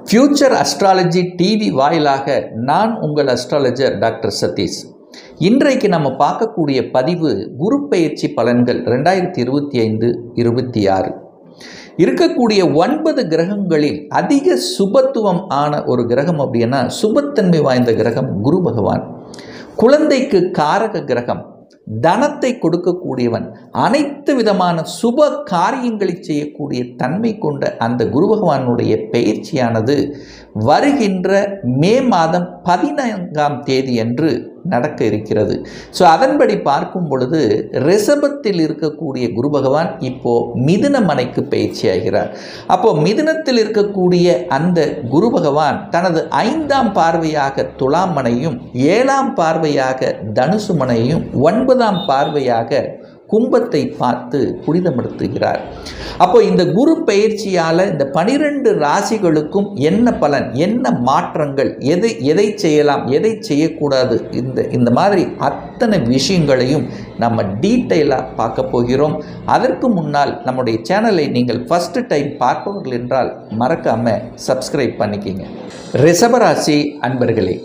Future astrology TV வாயிலாக நான் உங்கள் அஸ்ட்ராலஜர் டாக்டர் சதீஷ். இன்றைக்கு நம்ம பார்க்கக்கூடிய பதிவு குரு பெயர்ச்சி பலன்கள் 2025-26. இருக்கக்கூடிய 9 கிரகங்களில் அதிக சுபத்துவம் ஆன ஒரு கிரகம் அப்படின்னா சுபத்தன்மை வாய்ந்த கிரகம் குரு பகவான். குழந்தைக்கு காரக கிரகம், தனத்தை கொடுக்கக்கூடியவன், அனைத்து விதமான சுப காரியங்களை செய்யக்கூடிய தன்மை கொண்ட அந்த குரு பகவானுடைய பெயர்ச்சியானது வருகின்ற மே மாதம் 14ஆம் தேதி அன்று நடக்க இருக்கிறது. ஸோ அதன்படி பார்க்கும் பொழுது ரிஷபத்தில் இருக்கக்கூடிய குரு பகவான் இப்போ மிதுன மனைக்கு பயிற்சி ஆகிறார். அப்போ மிதுனத்தில் இருக்கக்கூடிய அந்த குரு பகவான் தனது 5ஆம் பார்வையாக துலாம் மனையும், 7ஆம் பார்வையாக தனுசு மனையும், 9ஆம் பார்வையாக கும்பத்தை பார்த்து புனிதப்படுத்துகிறார். அப்போ இந்த குரு பெயர்ச்சியால் இந்த 12 ராசிகளுக்கும் என்ன பலன், என்ன மாற்றங்கள், எதை செய்யலாம், எதை செய்யக்கூடாது, இந்த மாதிரி அத்தனை விஷயங்களையும் நம்ம டீட்டெயிலாக பார்க்க போகிறோம். அதற்கு முன்னால் நம்முடைய சேனலை நீங்கள் ஃபஸ்ட்டு டைம் பார்ப்பவர்கள் என்றால் மறக்காமல் சப்ஸ்கிரைப் பண்ணிக்கிங்க. ரிஷபராசி அன்பர்களே,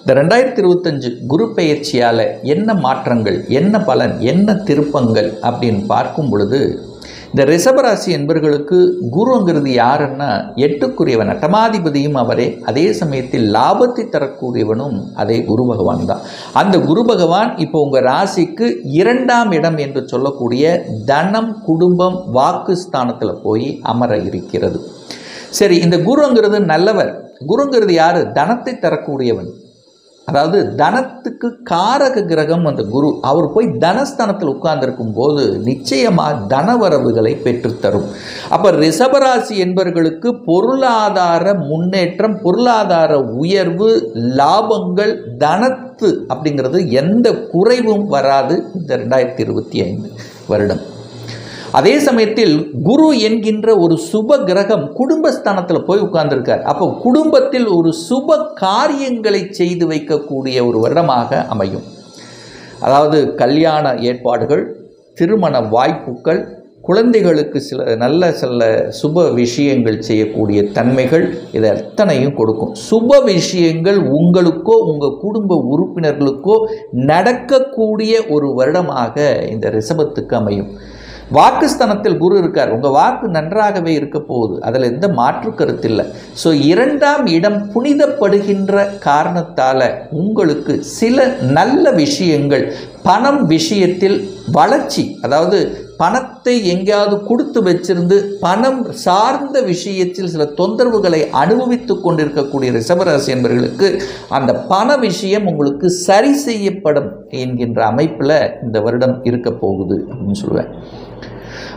இந்த 2025 குரு பெயர்ச்சியால் என்ன மாற்றங்கள், என்ன பலன், என்ன திருப்பங்கள் அப்படின்னு பார்க்கும் பொழுது இந்த ரிஷபராசி என்பவர்களுக்கு குருங்கிறது யாருன்னா 8க்குரியவன், அட்டமாதிபதியும் அவரே, அதே சமயத்தில் லாபத்தை தரக்கூடியவனும் அதே குரு பகவான் தான். அந்த குரு பகவான் இப்போ உங்கள் ராசிக்கு 2ஆம் இடம் என்று சொல்லக்கூடிய தனம், குடும்பம், வாக்கு ஸ்தானத்தில் போய் அமர இருக்கிறது. சரி, இந்த குருங்கிறது நல்லவர். குருங்கிறது யாரு? தனத்தை தரக்கூடியவன், அதாவது தனத்துக்கு காரக கிரகம் அந்த குரு. அவர் போய் தனஸ்தானத்தில் உட்கார்ந்திருக்கும் போது நிச்சயமாக தனவரவுகளை பெற்றுத்தரும். அப்போ ரிஷபராசி என்பவர்களுக்கு பொருளாதார முன்னேற்றம், பொருளாதார உயர்வு, லாபங்கள், தனத்து அப்படிங்கிறது எந்த குறைவும் வராது இந்த 2025 வருடம். அதே சமயத்தில் குரு என்கின்ற ஒரு சுப கிரகம் குடும்பஸ்தானத்தில் போய் உட்கார்ந்துருக்கார். அப்போ குடும்பத்தில் ஒரு சுப காரியங்களை செய்து வைக்கக்கூடிய ஒரு வருடமாக அமையும். அதாவது கல்யாண ஏற்பாடுகள், திருமண வாய்ப்புகள், குழந்தைகளுக்கு சில சுப விஷயங்கள் செய்யக்கூடிய தன்மைகள், இதை அத்தனையும் கொடுக்கும். சுப விஷயங்கள் உங்களுக்கோ உங்கள் குடும்ப உறுப்பினர்களுக்கோ நடக்கக்கூடிய ஒரு வருடமாக இந்த ரிஷபத்துக்கு அமையும். வாக்குஸ்தானத்தில் குரு இருக்கார். உங்கள் வாக்கு நன்றாகவே இருக்க போகுது, அதில் எந்த மாற்று கருத்து இல்லை. ஸோ 2ஆம் இடம் புனிதப்படுகின்ற காரணத்தால் உங்களுக்கு சில நல்ல விஷயங்கள், பணம் விஷயத்தில் வளர்ச்சி, அதாவது பணத்தை எங்கேயாவது கொடுத்து வச்சிருந்து பணம் சார்ந்த விஷயத்தில் சில தொந்தரவுகளை அனுபவித்து கொண்டிருக்கக்கூடிய ரிஷபராசி என்பவர்களுக்கு அந்த பண விஷயம் உங்களுக்கு சரி செய்யப்படும் என்கின்ற அமைப்பில் இந்த வருடம் இருக்க போகுது அப்படின்னு சொல்லுவேன்.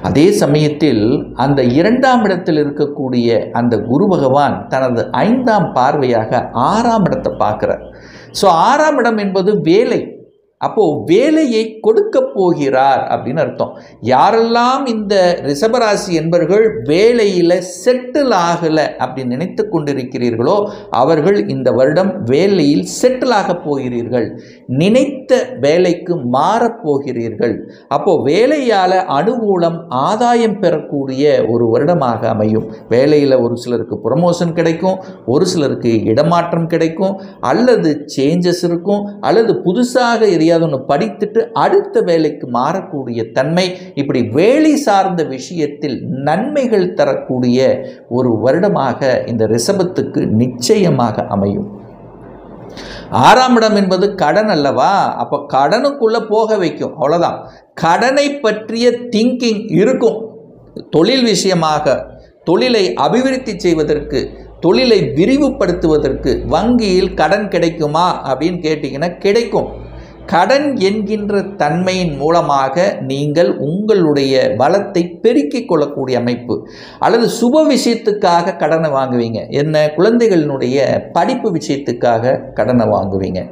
அதே சமயத்தில் அந்த 2ஆம் இடத்தில் இருக்கக்கூடிய அந்த குரு பகவான் தனது 5ஆம் பார்வையாக 6ஆம் இடத்தை பார்க்குறார். ஸோ 6ஆம் இடம் என்பது வேலை. அப்போது வேலையை கொடுக்க போகிறார் அப்படின்னு அர்த்தம். யாரெல்லாம் இந்த ரிஷபராசி என்பவர்கள் வேலையில் செட்டில் ஆகலை அப்படின்னு நினைத்து கொண்டிருக்கிறீர்களோ அவர்கள் இந்த வருடம் வேலையில் செட்டில் ஆக போகிறீர்கள், நினைத்த வேலைக்கு மாறப்போகிறீர்கள். அப்போது வேலையால் அனுகூலம், ஆதாயம் பெறக்கூடிய ஒரு வருடமாக அமையும். வேலையில் ஒரு சிலருக்கு ப்ரமோஷன் கிடைக்கும், ஒரு சிலருக்கு இடமாற்றம் கிடைக்கும், அல்லது சேஞ்சஸ் இருக்கும், அல்லது புதுசாக எதையாவது ஒன்று படித்துட்டு அடுத்த வேலைக்கு மாறக்கூடிய தன்மை, இப்படி வேலை சார்ந்த விஷயத்தில் நன்மைகள் தரக்கூடிய ஒரு வருடமாக இந்த ரிஷபத்துக்கு நிச்சயமாக அமையும். 6ஆம் இடம் என்பது கடன் அல்லவா? அப்போ கடனுக்குள்ளே போக வைக்கும், அவ்வளோதான். கடனை பற்றிய திங்கிங் இருக்கும். தொழில் விஷயமாக, தொழிலை அபிவிருத்தி செய்வதற்கு, தொழிலை விரிவுபடுத்துவதற்கு வங்கியில் கடன் கிடைக்குமா அப்படின்னு கேட்டிங்கன்னா கிடைக்கும். கடன் என்கின்ற தன்மையின் மூலமாக நீங்கள் உங்களுடைய பலத்தை பெருக்கிக் கொள்ளக்கூடிய அமைப்பு, அல்லது சுப விஷயத்துக்காக கடனை வாங்குவீங்க. என்ன, குழந்தைகளினுடைய படிப்பு விஷயத்துக்காக கடனை வாங்குவீங்க,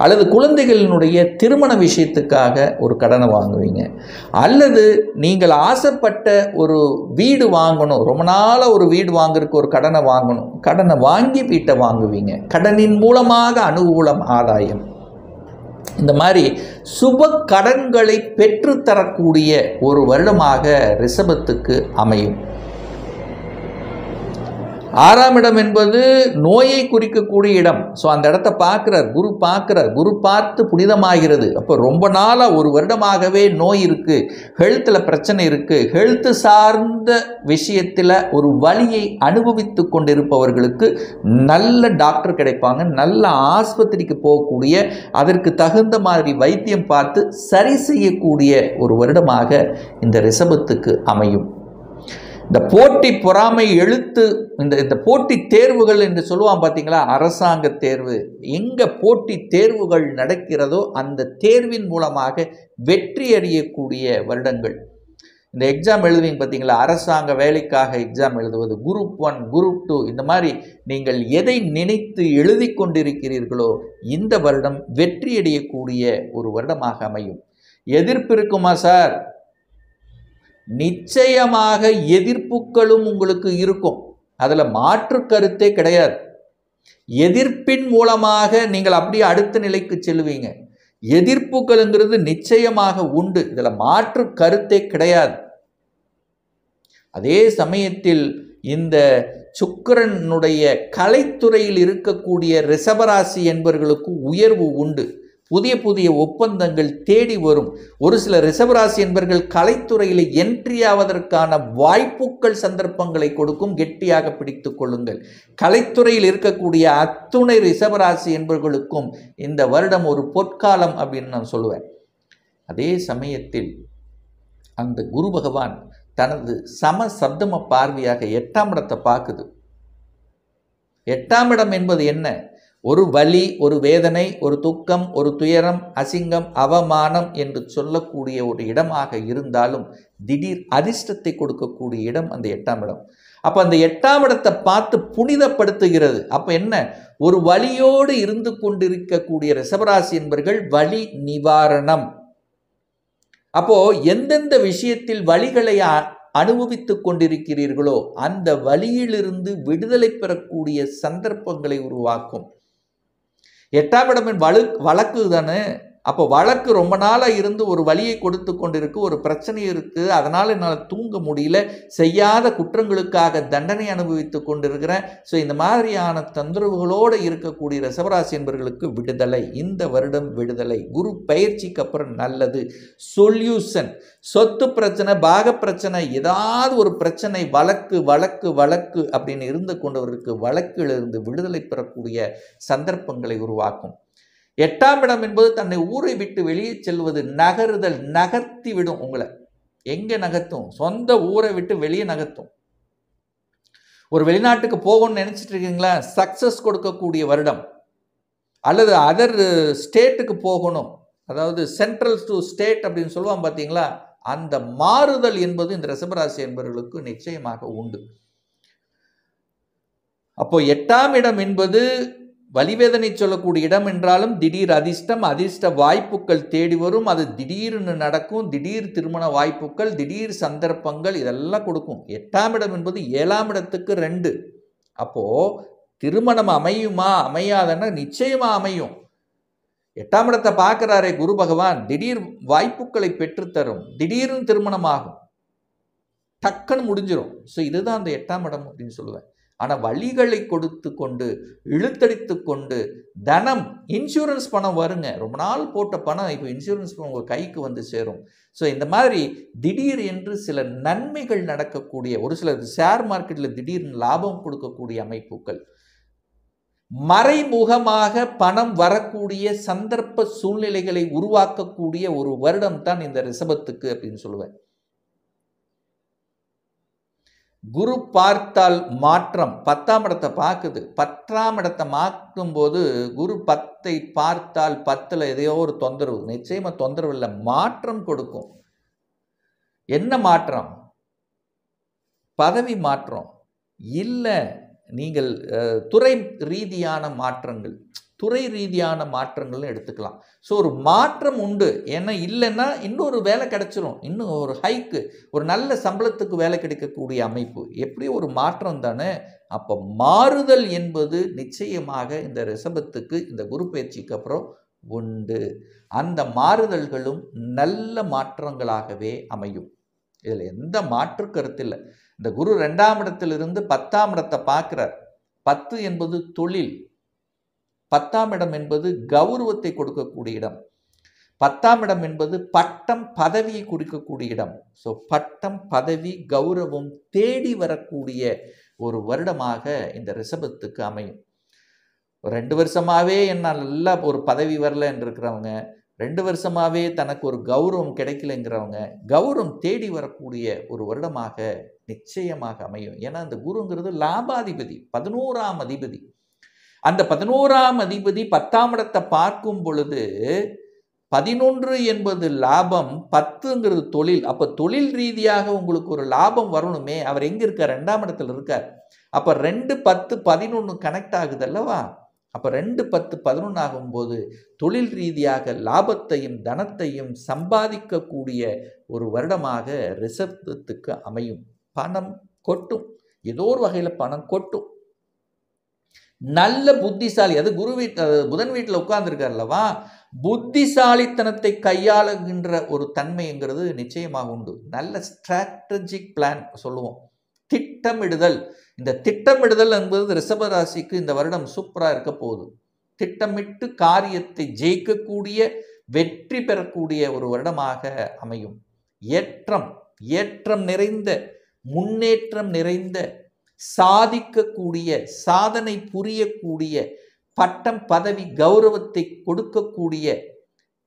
அல்லது குழந்தைகளினுடைய திருமண விஷயத்துக்காக ஒரு கடனை வாங்குவீங்க, அல்லது நீங்கள் ஆசைப்பட்ட ஒரு வீடு வாங்கணும், ரொம்ப நாளாக ஒரு வீடு வாங்குறதுக்கு ஒரு கடனை வாங்கணும், கடனை வாங்கி வீட்டை வாங்குவீங்க. கடனின் மூலமாக அனுகூலம், ஆதாயம். இந்த மாதிரி சுப கடன்களை பெற்று தரக்கூடிய ஒரு வருடமாக ரிஷபத்துக்கு அமையும். 6ஆம் இடம் என்பது நோயை குறிக்கக்கூடிய இடம். ஸோ அந்த இடத்த பார்க்குறார், குரு பார்க்குறார், குரு பார்த்து புனிதமாகிறது. அப்போ ரொம்ப நாளாக ஒரு வருடமாகவே நோய் இருக்குது, ஹெல்த்தில் பிரச்சனை இருக்குது, ஹெல்த்து சார்ந்த விஷயத்தில் ஒரு வலியை அனுபவித்து கொண்டிருப்பவர்களுக்கு நல்ல டாக்டர் கிடைப்பாங்க, நல்ல ஆஸ்பத்திரிக்கு போகக்கூடிய, அதற்கு தகுந்த மாதிரி வைத்தியம் பார்த்து சரி செய்யக்கூடிய ஒரு வருடமாக இந்த ரிஷபத்துக்கு அமையும். இந்த போட்டி பொறாமை எழுத்து இந்த போட்டி தேர்வுகள் என்று சொல்லுவான் பார்த்தீங்களா, அரசாங்க தேர்வு, எங்கே போட்டி தேர்வுகள் நடக்கிறதோ அந்த தேர்வின் மூலமாக வெற்றி அடையக்கூடிய வருடங்கள். இந்த எக்ஸாம் எழுதுவீங்க பார்த்தீங்களா, அரசாங்க வேலைக்காக எக்ஸாம் எழுதுவது, குரூப் 1 குரூப் 2, இந்த மாதிரி நீங்கள் எதை நினைத்து எழுதி கொண்டிருக்கிறீர்களோ இந்த வருடம் வெற்றி அடையக்கூடிய ஒரு வருடமாக அமையும். எதிர்ப்பு இருக்குமா சார்? நிச்சயமாக எதிர்ப்புகளும் உங்களுக்கு இருக்கும், அதில் மாற்று கருத்தே கிடையாது. எதிர்ப்பின் மூலமாக நீங்கள் அப்படியே அடுத்த நிலைக்கு செல்வீங்க. எதிர்ப்புகளுங்கிறது நிச்சயமாக உண்டு, இதில் மாற்று கருத்தே கிடையாது. அதே சமயத்தில் இந்த சுக்கிரனுடைய கலைத்துறையில் இருக்கக்கூடிய ரிஷபராசி என்பவர்களுக்கு உயர்வு உண்டு, புதிய புதிய ஒப்பந்தங்கள் தேடி வரும். ஒரு சில ரிஷபராசி என்பவர்கள் கலைத்துறையில் என்ட்ரி ஆவதற்கான வாய்ப்புகள் சந்தர்ப்பங்களை கொடுக்கும், கெட்டியாக பிடித்து கொள்ளுங்கள். கலைத்துறையில் இருக்கக்கூடிய அத்துணை ரிஷபராசி என்பவர்களுக்கும் இந்த வருடம் ஒரு பொற்காலம் அப்படின்னு நான் சொல்லுவேன். அதே சமயத்தில் அந்த குரு பகவான் தனது சப்தம பார்வையாக 8ஆம் இடத்தை பார்க்குது. 8ஆம் இடம் என்பது என்ன? ஒரு வலி, ஒரு வேதனை, ஒரு துக்கம், ஒரு துயரம், அசிங்கம், அவமானம் என்று சொல்லக்கூடிய ஒரு இடமாக இருந்தாலும் திடீர் அதிர்ஷ்டத்தை கொடுக்கக்கூடிய இடம் அந்த 8ஆம் இடம். அப்போ அந்த 8ஆம் இடத்தை பார்த்து புனிதப்படுத்துகிறது. அப்போ என்ன? ஒரு வலியோடு இருந்து கொண்டிருக்கக்கூடிய ரிஷபராசி என்பவர்கள் வலி நிவாரணம். அப்போ எந்தெந்த விஷயத்தில் வலிகளை அனுபவித்துக் கொண்டிருக்கிறீர்களோ அந்த வலியிலிருந்து விடுதலை பெறக்கூடிய சந்தர்ப்பங்களை உருவாக்கும். 8ஆம் இடம் வழக்கு தானே. அப்போ வழக்கு ரொம்ப நாளாக இருந்து ஒரு வலியை கொடுத்து கொண்டிருக்கு, ஒரு பிரச்சனை இருக்குது, அதனால் என்னால் தூங்க முடியல, செய்யாத குற்றங்களுக்காக தண்டனை அனுபவித்து கொண்டிருக்கிறேன். ஸோ இந்த மாதிரியான தொந்தரவுகளோடு இருக்கக்கூடிய ரிஷபராசி என்பவர்களுக்கு விடுதலை, இந்த வருடம் விடுதலை. குரு பயிற்சிக்கு அப்புறம் நல்லது சொல்யூஷன். சொத்து பிரச்சனை, பாக பிரச்சனை, ஏதாவது ஒரு பிரச்சனை, வழக்கு வழக்கு வழக்கு அப்படின்னு இருந்து கொண்டவர்களுக்கு வழக்கிலிருந்து விடுதலை பெறக்கூடிய சந்தர்ப்பங்களை உருவாக்கும். 8ஆம் இடம் என்பது தன்னை ஊரை விட்டு வெளியே செல்வது, நகருதல், நகர்த்தி விடும். உங்களை எங்கே நகர்த்தும்? சொந்த ஊரை விட்டு வெளியே நகர்த்தும். ஒரு வெளிநாட்டுக்கு போகணும்னு நினைச்சிட்டு இருக்கீங்களா? சக்சஸ் கொடுக்கக்கூடிய வருடம். அல்லது அதர் ஸ்டேட்டுக்கு போகணும், அதாவது சென்ட்ரல் டு ஸ்டேட் அப்படின்னு சொல்லுவாங்க பார்த்தீங்களா, அந்த மாறுதல் என்பது இந்த ரிஷபராசி என்பவர்களுக்கு நிச்சயமாக உண்டு. அப்போ 8ஆம் இடம் என்பது வலிவேதனை சொல்லக்கூடிய இடம் என்றாலும் திடீர் அதிர்ஷ்டம், அதிர்ஷ்ட வாய்ப்புகள் தேடி வரும். அது திடீர்னு நடக்கும், திடீர் திருமண வாய்ப்புகள், திடீர் சந்தர்ப்பங்கள், இதெல்லாம் கொடுக்கும். 8ஆம் இடம் என்பது 7ஆம் இடத்துக்கு 2. அப்போ திருமணம் அமையுமா அமையாதன்னா நிச்சயமா அமையும். 8ஆம் இடத்தை பார்க்கிறாரே குரு பகவான், திடீர் வாய்ப்புகளை பெற்றுத்தரும், திடீர்னு திருமணம் ஆகும், டக்குன்னு முடிஞ்சிடும். ஸோ இதுதான் அந்த 8ஆம் இடம் அப்படின்னு சொல்லுவேன். ஆனால் வழிகளை கொடுத்து கொண்டு இழுத்தடித்து கொண்டு தனம், இன்சூரன்ஸ் பணம் வருங்க, ரொம்ப நாள் போட்ட பணம் இப்போ இன்சூரன்ஸ் பணம் உங்கள் கைக்கு வந்து சேரும். ஸோ இந்த மாதிரி திடீர் என்று சில நன்மைகள் நடக்கக்கூடிய, ஒரு சில ஷேர் மார்க்கெட்டில் திடீர்னு லாபம் கொடுக்கக்கூடிய அமைப்புகள், மறைமுகமாக பணம் வரக்கூடிய சந்தர்ப்ப சூழ்நிலைகளை உருவாக்கக்கூடிய ஒரு வருடம் தான் இந்த ரிஷபத்துக்கு அப்படின்னு சொல்லுவேன். குரு பார்த்தால் மாற்றம், 10ஆம் இடத்தை பார்க்குது. 10ஆம் இடத்தை மாற்றும் போது குரு 10ஐ பார்த்தால் 10ல் எதையோ ஒரு தொந்தரவு, நிச்சயமா தொந்தரவு இல்லை, மாற்றம் கொடுக்கும். என்ன மாற்றம்? பதவி மாற்றம் இல்லை, நீங்கள் துறை ரீதியான மாற்றங்கள், துறை ரீதியான மாற்றங்கள்னு எடுத்துக்கலாம். ஸோ ஒரு மாற்றம் உண்டு. ஏன்னா இல்லைன்னா இன்னொரு வேலை கிடைச்சிரும், இன்னும் ஒரு ஹைக்கு, ஒரு நல்ல சம்பளத்துக்கு வேலை கிடைக்கக்கூடிய அமைப்பு, எப்படியும் ஒரு மாற்றம் தானே. அப்போ மாறுதல் என்பது நிச்சயமாக இந்த ரிஷபத்துக்கு இந்த குரு பயிற்சிக்கு அப்புறம் உண்டு. அந்த மாறுதல்களும் நல்ல மாற்றங்களாகவே அமையும், இதில் எந்த மாற்று கருத்து இல்லை. இந்த குரு 2ஆம் இடத்திலிருந்து 10ஆம் இடத்தை பார்க்கிறார். 10 என்பது தொழில், 10ஆம் இடம் என்பது கௌரவத்தை கொடுக்கக்கூடிய இடம், 10ஆம் இடம் என்பது பட்டம் பதவியை குறிக்கக்கூடிய இடம். ஸோ பட்டம் பதவி கௌரவம் தேடி வரக்கூடிய ஒரு வருடமாக இந்த ரிஷபத்துக்கு அமையும். 2 வருஷமாவே என்ன நல்லா ஒரு பதவி வரல என்று இருக்கிறவங்க, 2 வருஷமாவே தனக்கு ஒரு கௌரவம் கிடைக்கலைங்கிறவங்க, கௌரவம் தேடி வரக்கூடிய ஒரு வருடமாக நிச்சயமாக அமையும். ஏன்னா அந்த குருங்கிறது லாபாதிபதி, 11ஆம் அதிபதி. அந்த 11ஆம் அதிபதி 10ஆம் இடத்தை பார்க்கும் பொழுது 11 என்பது லாபம், 10ங்கிறது தொழில். அப்போ தொழில் ரீதியாக உங்களுக்கு ஒரு லாபம் வரணுமே. அவர் எங்கே இருக்கார்? 2ஆம் இடத்துல இருக்கார். அப்போ 2, 10, 11 கனெக்ட் ஆகுது அல்லவா? அப்போ 2, 10, 11 ஆகும்போது தொழில் ரீதியாக லாபத்தையும் தனத்தையும் சம்பாதிக்கக்கூடிய ஒரு வருடமாக ரிஷபத்துக்கு அமையும். பணம் கொட்டும், ஏதோ ஒரு வகையில் பணம் கொட்டும். நல்ல புத்திசாலி, அது புதன் வீட்டில் உட்கார்ந்துருக்கார் அல்லவா? புத்திசாலித்தனத்தை கையாளுகின்ற ஒரு தன்மைங்கிறது நிச்சயமாக உண்டு. நல்ல ஸ்ட்ராட்டஜிக் பிளான் சொல்லுவோம், திட்டமிடுதல். இந்த திட்டமிடுதல் என்பது ரிஷபராசிக்கு இந்த வருடம் சூப்பராக இருக்க போகுது. திட்டமிட்டு காரியத்தை ஜெயிக்கக்கூடிய, வெற்றி பெறக்கூடிய ஒரு வருடமாக அமையும். ஏற்றம் நிறைந்த, முன்னேற்றம் நிறைந்த, சாதிக்கக்கூடிய, சாதனை புரியக்கூடிய, பட்டம் பதவி கௌரவத்தை கொடுக்கக்கூடிய,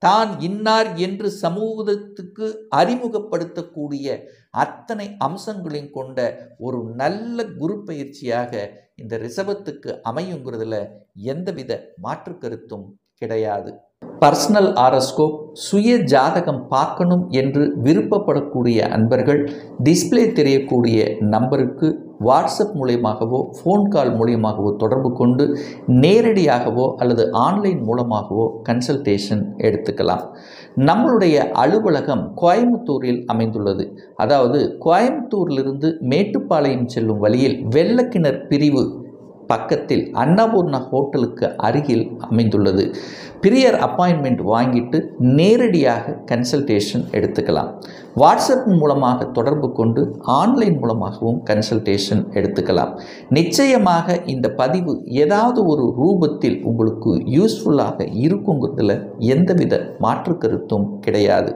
தான் இன்னார் என்று சமூகத்துக்கு அறிமுகப்படுத்தக்கூடிய அத்தனை அம்சங்களையும் கொண்ட ஒரு நல்ல குரு பயிற்சியாக இந்த ரிஷபத்துக்கு அமையுங்கிறதுல எந்தவித மாற்று கருத்தும் கிடையாது. பர்சனல் ஹாரோஸ்கோப், சுய ஜாதகம் பார்க்கணும் என்று விருப்பப்படக்கூடிய அன்பர்கள் டிஸ்பிளே தெரியக்கூடிய நம்பருக்கு வாட்ஸ்அப் மூலமாகவோ ஃபோன் கால் மூலமாகவோ தொடர்பு கொண்டு நேரடியாகவோ அல்லது ஆன்லைன் மூலமாகவோ கன்சல்டேஷன் எடுத்துக்கலாம். நம்மளுடைய அலுவலகம் கோயம்புத்தூரில் அமைந்துள்ளது. அதாவது கோயம்புத்தூரிலிருந்து மேட்டுப்பாளையம் செல்லும் வழியில் வெள்ளக்கிணர் பிரிவு பக்கத்தில் அன்னபூர்ணா ஹோட்டலுக்கு அருகில் அமைந்துள்ளது. பிரியர் அப்பாயின்மெண்ட் வாங்கிட்டு நேரடியாக கன்சல்டேஷன் எடுத்துக்கலாம். வாட்ஸ்அப் மூலமாக தொடர்பு கொண்டு ஆன்லைன் மூலமாகவும் கன்சல்டேஷன் எடுத்துக்கலாம். நிச்சயமாக இந்த பதிவு ஏதாவது ஒரு ரூபத்தில் உங்களுக்கு யூஸ்ஃபுல்லாக இருக்குங்கிறதுல எந்தவித மாற்று கருத்தும் கிடையாது.